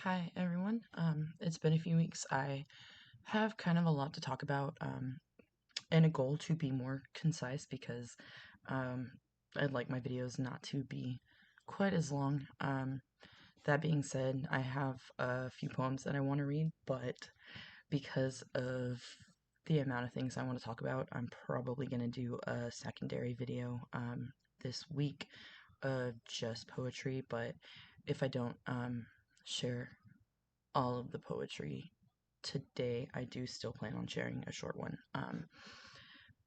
Hi everyone. It's been a few weeks. I have kind of a lot to talk about, and a goal to be more concise because um, I'd like my videos not to be quite as long. That being said, I have a few poems that I want to read, but because of the amount of things I want to talk about, I'm probably going to do a secondary video this week of just poetry. But if I don't share all of the poetry today, I do still plan on sharing a short one.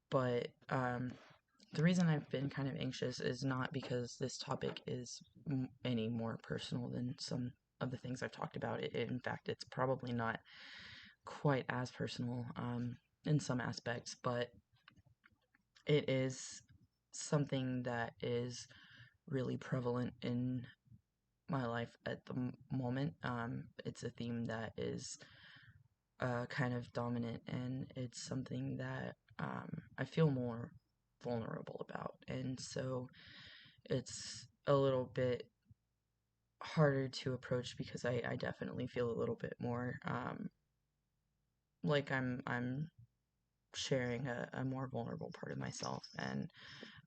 But the reason I've been kind of anxious is not because this topic is any more personal than some of the things I've talked about. In fact, it's probably not quite as personal in some aspects, but it is something that is really prevalent in my life at the moment. It's a theme that is kind of dominant, and it's something that I feel more vulnerable about. And so it's a little bit harder to approach because I definitely feel a little bit more like I'm sharing a more vulnerable part of myself. And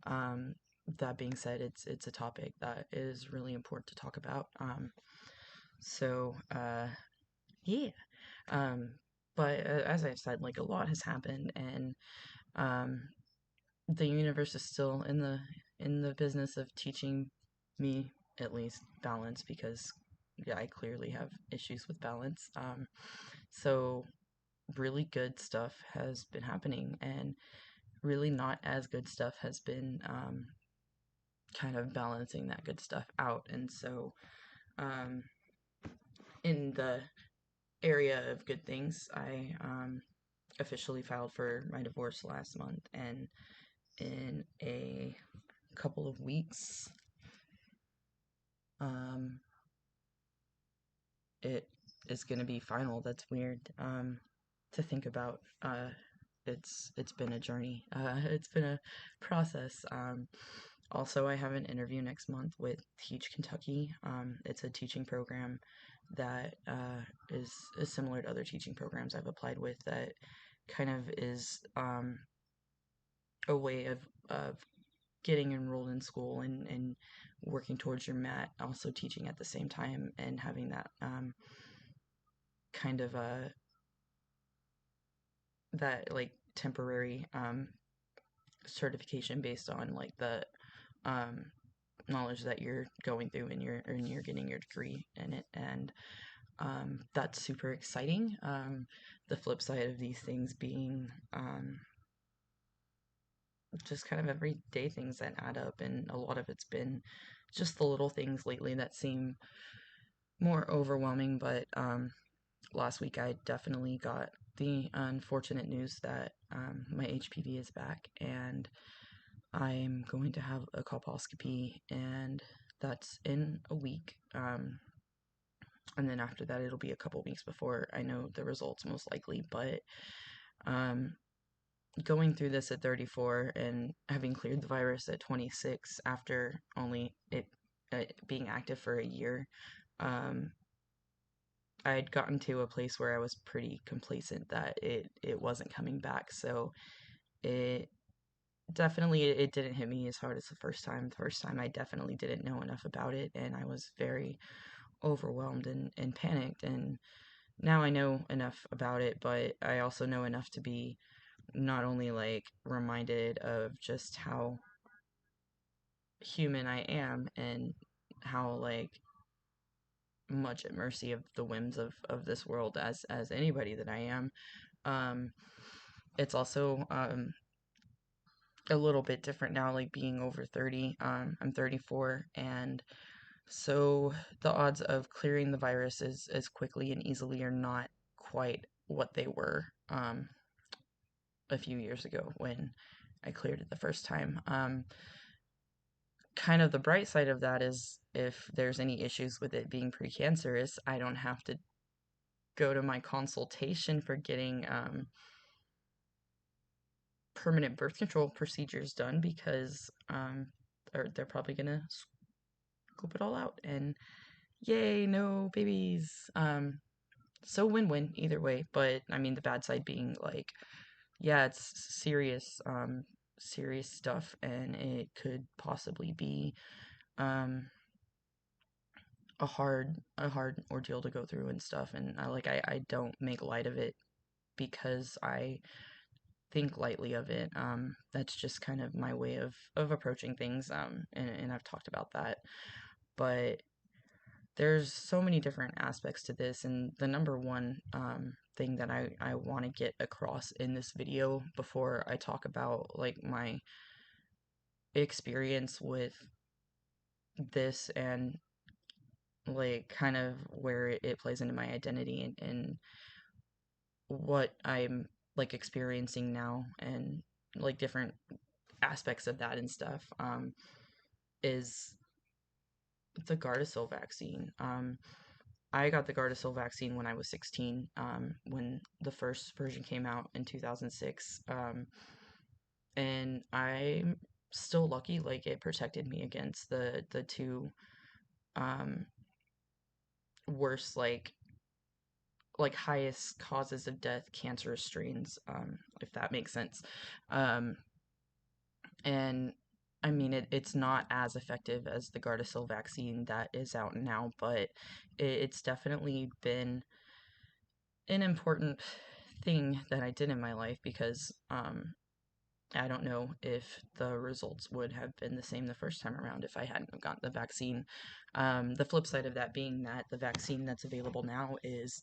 um, that being said, it's a topic that is really important to talk about. So yeah. Um, but as I've said, like a lot has happened, and um, the universe is still in the business of teaching me at least balance because yeah, I clearly have issues with balance. So really good stuff has been happening, and really not as good stuff has been kind of balancing that good stuff out. And so um, in the area of good things, I officially filed for my divorce last month, and in a couple of weeks, um, it is going to be final. That's weird to think about. It's been a journey. It's been a process. Also, I have an interview next month with Teach Kentucky. It's a teaching program that is similar to other teaching programs I've applied with. That kind of is a way of getting enrolled in school and working towards your mat, also teaching at the same time and having that kind of that like temporary certification based on like the um, knowledge that you're going through and you're getting your degree in it. And that's super exciting. The flip side of these things being just kind of everyday things that add up, and a lot of it's been just the little things lately that seem more overwhelming. But last week I definitely got the unfortunate news that my HPV is back, and I'm going to have a colposcopy, and that's in a week. And then after that, it'll be a couple weeks before I know the results, most likely. But um, going through this at 34 and having cleared the virus at 26 after only it being active for a year, um, I had gotten to a place where I was pretty complacent that it wasn't coming back. So it definitely it didn't hit me as hard as the first time. The first time I definitely didn't know enough about it, and I was very overwhelmed and panicked. And now I know enough about it, but I also know enough to be not only like reminded of just how human I am and how like much at mercy of the whims of this world as anybody that I am. Um, it's also a little bit different now, like being over 30. I'm 34, and so the odds of clearing the virus as quickly and easily are not quite what they were a few years ago when I cleared it the first time. Kind of the bright side of that is if there's any issues with it being precancerous, I don't have to go to my consultation for getting permanent birth control procedures done because they're probably gonna scoop it all out, and Yay, no babies. So win-win either way, but I mean the bad side being like, yeah, it's serious stuff, and it could possibly be um a hard ordeal to go through and stuff. And I don't make light of it because I think lightly of it. That's just kind of my way of approaching things. And I've talked about that, but there's so many different aspects to this, and the number one thing that I want to get across in this video before I talk about like my experience with this and like kind of where it plays into my identity and what I'm like experiencing now and like different aspects of that and stuff, is the Gardasil vaccine. I got the Gardasil vaccine when I was 16, when the first version came out in 2006. And I'm still lucky, like it protected me against the two um, worst like highest causes of death, cancerous strains, if that makes sense. Um, and I mean, it's not as effective as the Gardasil vaccine that is out now, but it's definitely been an important thing that I did in my life because I don't know if the results would have been the same the first time around if I hadn't have gotten the vaccine. The flip side of that being that the vaccine that's available now is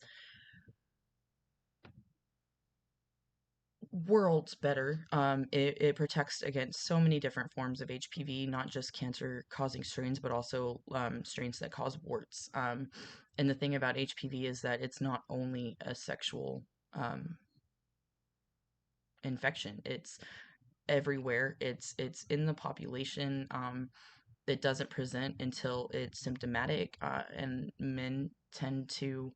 worlds better. It protects against so many different forms of HPV, not just cancer causing strains, but also strains that cause warts. And the thing about HPV is that it's not only a sexual um, infection, it's everywhere. It's in the population. It doesn't present until it's symptomatic, and men tend to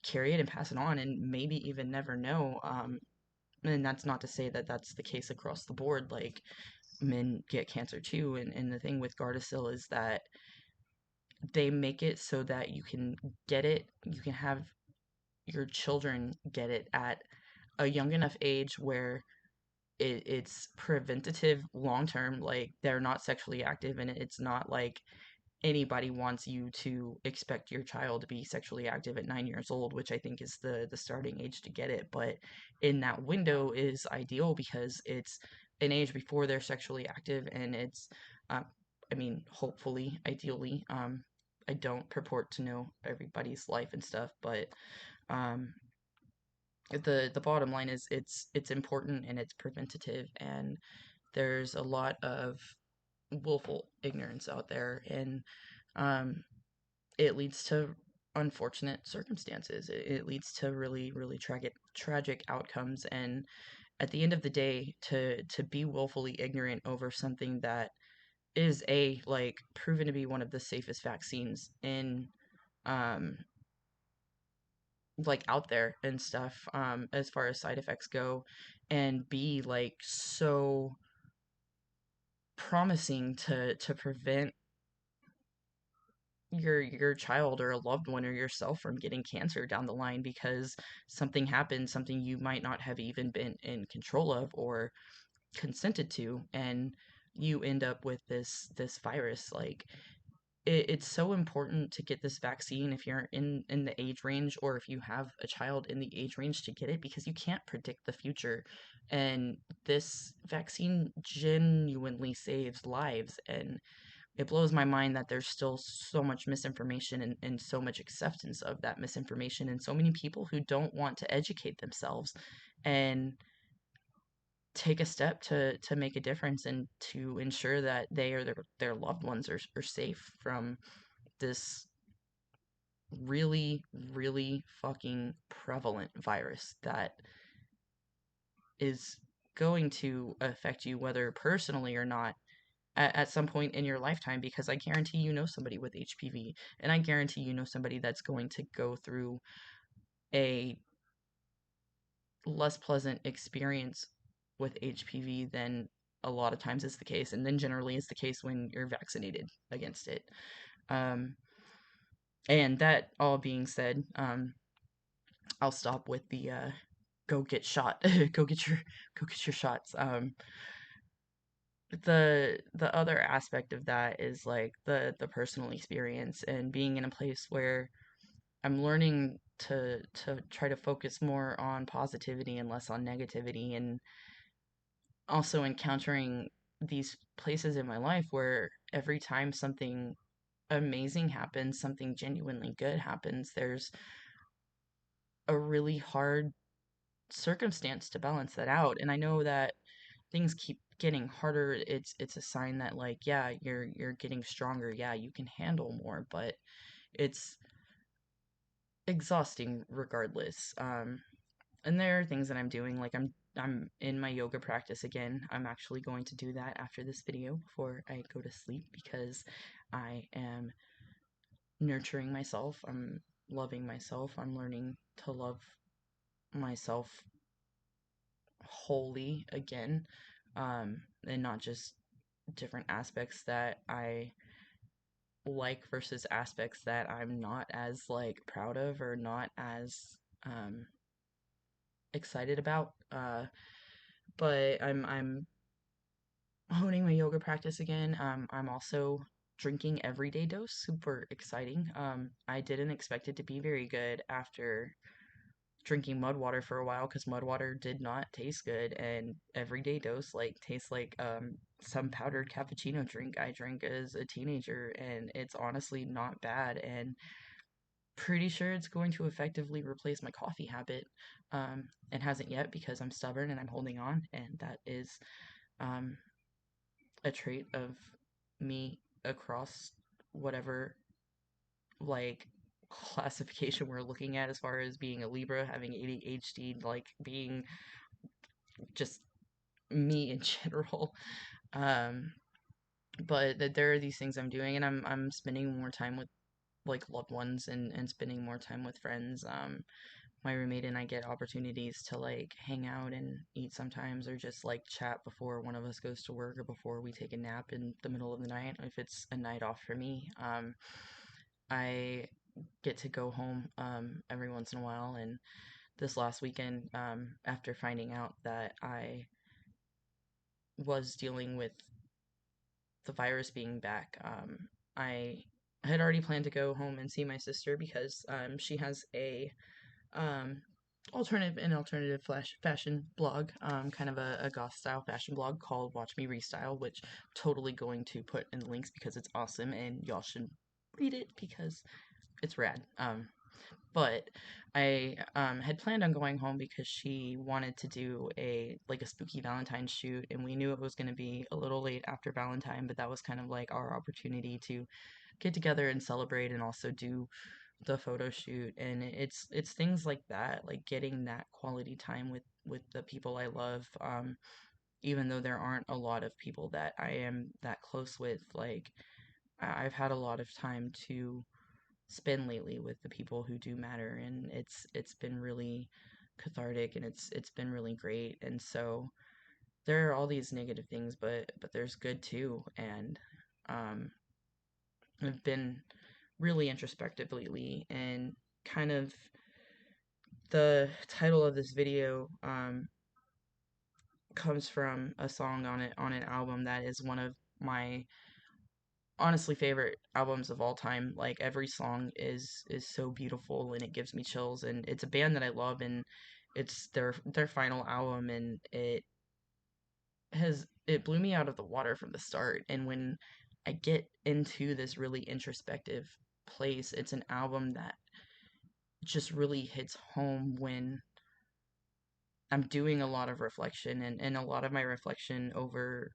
carry it and pass it on, and maybe even never know. And that's not to say that that's the case across the board. Like men get cancer too, and the thing with Gardasil is that they make it so that you can get it, you can have your children get it at a young enough age where it's preventative long term. Like they're not sexually active, and it's not like anybody wants you to expect your child to be sexually active at 9 years old, which I think is the starting age to get it. But in that window is ideal because it's an age before they're sexually active, and it's, um, I mean, hopefully, ideally. I don't purport to know everybody's life and stuff, but um, the bottom line is it's important and it's preventative, and there's a lot of willful ignorance out there, and um, it leads to unfortunate circumstances. It leads to really, really tragic outcomes. And at the end of the day, to be willfully ignorant over something that is a like proven to be one of the safest vaccines in um like out there and stuff, as far as side effects go, and be like so promising to prevent your child or a loved one or yourself from getting cancer down the line because something happened, something you might not have even been in control of or consented to, and you end up with this virus. Like it's so important to get this vaccine if you're in the age range, or if you have a child in the age range, to get it because you can't predict the future, and this vaccine genuinely saves lives. And it blows my mind that there's still so much misinformation, and so much acceptance of that misinformation, and so many people who don't want to educate themselves and take a step to make a difference and to ensure that they or their loved ones are safe from this really, really fucking prevalent virus that is going to affect you, whether personally or not, at some point in your lifetime, because I guarantee you know somebody with HPV, and I guarantee you know somebody that's going to go through a less pleasant experience with HPV than a lot of times is the case, and then generally is the case when you're vaccinated against it. Um, And that all being said, I'll stop with the go get shot, go get your shots. The other aspect of that is like the personal experience and being in a place where I'm learning to try to focus more on positivity and less on negativity, and also encountering these places in my life where every time something amazing happens, something genuinely good happens, there's a really hard circumstance to balance that out. And I know that things keep getting harder. It's a sign that, like, yeah, you're getting stronger. Yeah, you can handle more, but it's exhausting regardless. And there are things that I'm doing, like I'm in my yoga practice again. I'm actually going to do that after this video before I go to sleep, because I am nurturing myself. I'm loving myself. I'm learning to love myself wholly again, and not just different aspects that I like versus aspects that I'm not as like proud of or not as um, excited about. But I'm honing my yoga practice again. I'm also drinking everyday dose. Super exciting. I didn't expect it to be very good after drinking mud water for a while, because mud water did not taste good, and everyday dose like tastes like some powdered cappuccino drink I drank as a teenager, and it's honestly not bad, and pretty sure it's going to effectively replace my coffee habit. It hasn't yet because I'm stubborn and I'm holding on, and that is um a trait of me across whatever like classification we're looking at, as far as being a Libra, having ADHD, like being just me in general. Um, but that there are these things I'm doing, and I'm spending more time with like loved ones, and spending more time with friends. My roommate and I get opportunities to like hang out and eat sometimes, or just like chat before one of us goes to work, or before we take a nap in the middle of the night, if it's a night off for me. I get to go home every once in a while, and this last weekend, after finding out that I was dealing with the virus being back, I had already planned to go home and see my sister, because she has a um, alternative flash fashion blog, kind of a goth style fashion blog called Watch Me Restyle, which I'm totally going to put in the links because it's awesome and y'all should read it because it's rad. But I had planned on going home because she wanted to do a spooky Valentine shoot, and we knew it was going to be a little late after Valentine, but that was kind of like our opportunity to get together and celebrate, and also do the photo shoot. And it's things like that, like getting that quality time with the people I love. Even though there aren't a lot of people that I am that close with, like I've had a lot of time to spend lately with the people who do matter, and it's been really cathartic, and it's been really great. And so there are all these negative things, but there's good too. And um I've been really introspective lately, and kind of the title of this video comes from a song on an album that is one of my honestly favorite albums of all time. Like every song is so beautiful, and it gives me chills, and it's a band that I love, and it's their final album, and it blew me out of the water from the start. And when I get into this really introspective place, it's an album that just really hits home when I'm doing a lot of reflection, and a lot of my reflection over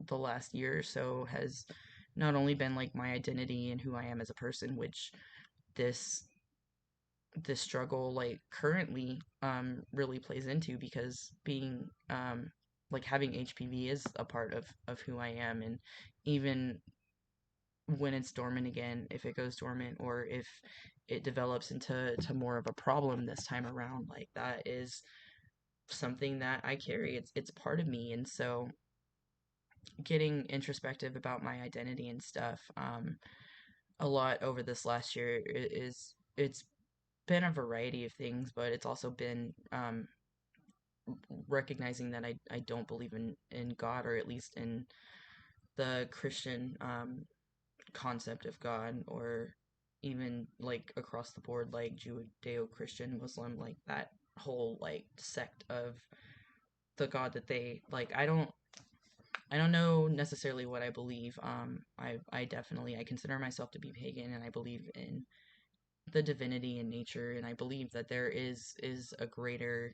the last year or so has not only been like my identity and who I am as a person, which this this struggle like currently really plays into, because being like having HPV is a part of who I am. And even when it's dormant again, if it goes dormant, or if it develops into more of a problem this time around, like that is something that I carry. It's part of me. And so getting introspective about my identity and stuff, a lot over this last year is it's been a variety of things, but it's also been recognizing that I don't believe in God, or at least in the Christian concept of God, or even like across the board, like Judeo-Christian, Muslim, like that whole like sect of the God that they like. I don't know necessarily what I believe. I definitely I consider myself to be pagan, and I believe in the divinity in nature, and I believe that there is a greater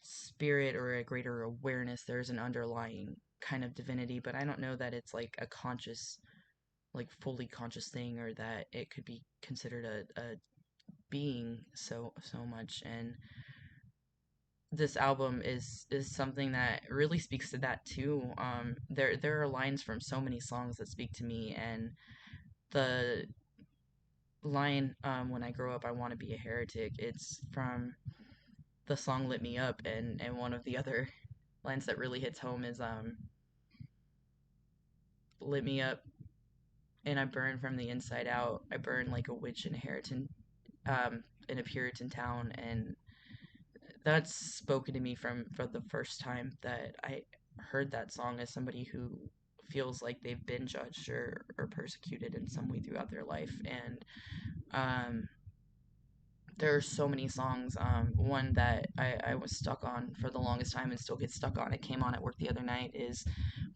spirit or a greater awareness. There's an underlying kind of divinity, but I don't know that it's like a conscious, like fully conscious thing, or that it could be considered a being so much. And this album is something that really speaks to that too. There are lines from so many songs that speak to me, and the line, when I grow up I want to be a heretic, it's from the song Lit Me Up. And one of the other lines that really hits home is lit me up and I burn from the inside out. I burn like a witch in a Puritan town. And that's spoken to me from for the first time that I heard that song, as somebody who feels like they've been judged or persecuted in some way throughout their life. And um, there are so many songs. One that I was stuck on for the longest time and still get stuck on, it came on at work the other night, is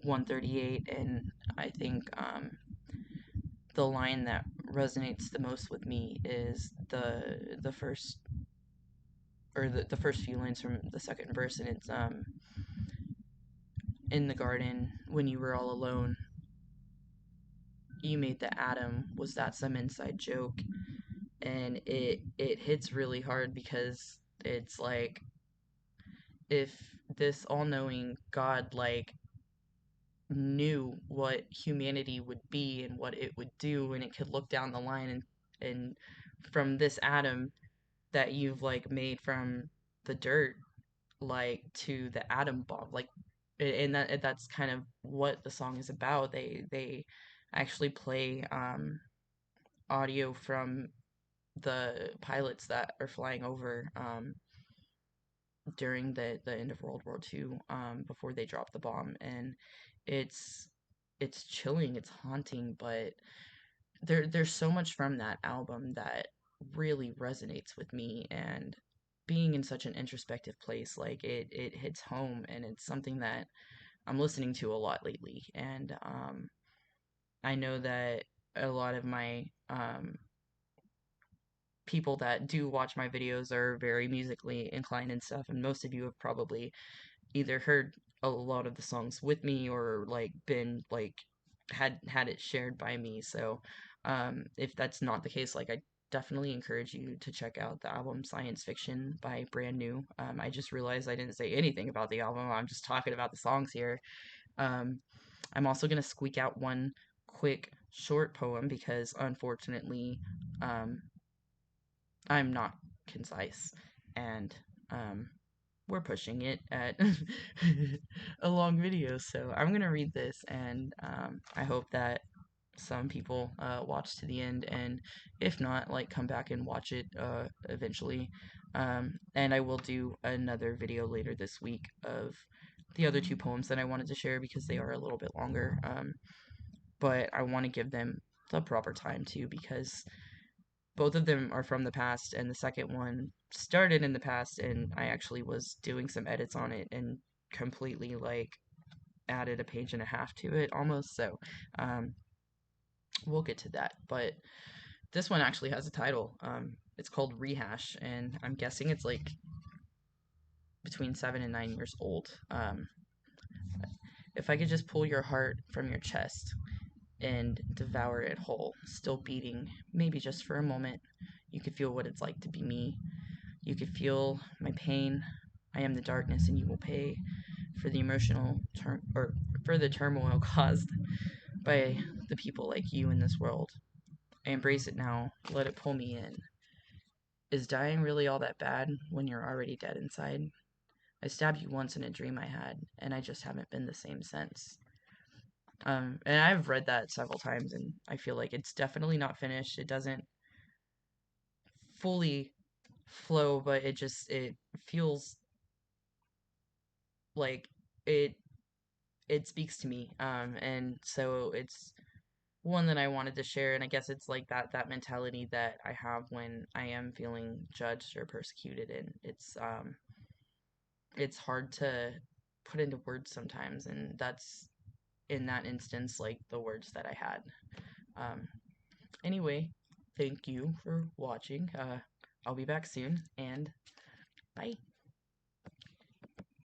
138. And I think the line that resonates the most with me is the first, or the first few lines from the second verse. And it's in the garden when you were all alone, you made the atom, was that some inside joke? And it hits really hard, because it's like, if this all-knowing God like knew what humanity would be and what it would do, and it could look down the line, and from this atom that you've like made from the dirt, like to the atom bomb, like, and that's kind of what the song is about. They actually play audio from the pilots that are flying over during the end of World War II, before they dropped the bomb. And it's it's chilling, it's haunting, but there's so much from that album that really resonates with me. And being in such an introspective place, like it hits home, and it's something that I'm listening to a lot lately. And I know that a lot of my people that do watch my videos are very musically inclined and stuff, and most of you have probably either heard a lot of the songs with me, or like been like had it shared by me. So if that's not the case, like, I definitely encourage you to check out the album Science Fiction by Brand New. I just realized I didn't say anything about the album. I'm just talking about the songs here. um, I'm also going to squeak out one quick short poem, because unfortunately um, I'm not concise, and we're pushing it at a long video. So I'm gonna read this, and I hope that some people watch to the end, and if not, like, come back and watch it eventually. And I will do another video later this week of the other two poems that I wanted to share, because they are a little bit longer. But I want to give them the proper time too, because both of them are from the past, and the second one started in the past, and I actually was doing some edits on it and completely like added a page and a half to it almost. So um, we'll get to that. But this one actually has a title. It's called Rehash, and I'm guessing it's like between 7 and 9 years old. If I could just pull your heart from your chest and devour it whole, still beating, maybe just for a moment, you could feel what it's like to be me. You could feel my pain. I am the darkness, and you will pay for the or for the turmoil caused by the people like you in this world. I embrace it now. Let it pull me in. Is dying really all that bad when you're already dead inside? I stabbed you once in a dream I had, and I just haven't been the same since. And I've read that several times, and I feel like it's definitely not finished. It doesn't fully flow, but it feels like it it speaks to me. And so it's one that I wanted to share, and I guess it's like that mentality that I have when I am feeling judged or persecuted, and it's hard to put into words sometimes, and that's in that instance like the words that I had. Um, anyway, thank you for watching. I'll be back soon, and bye.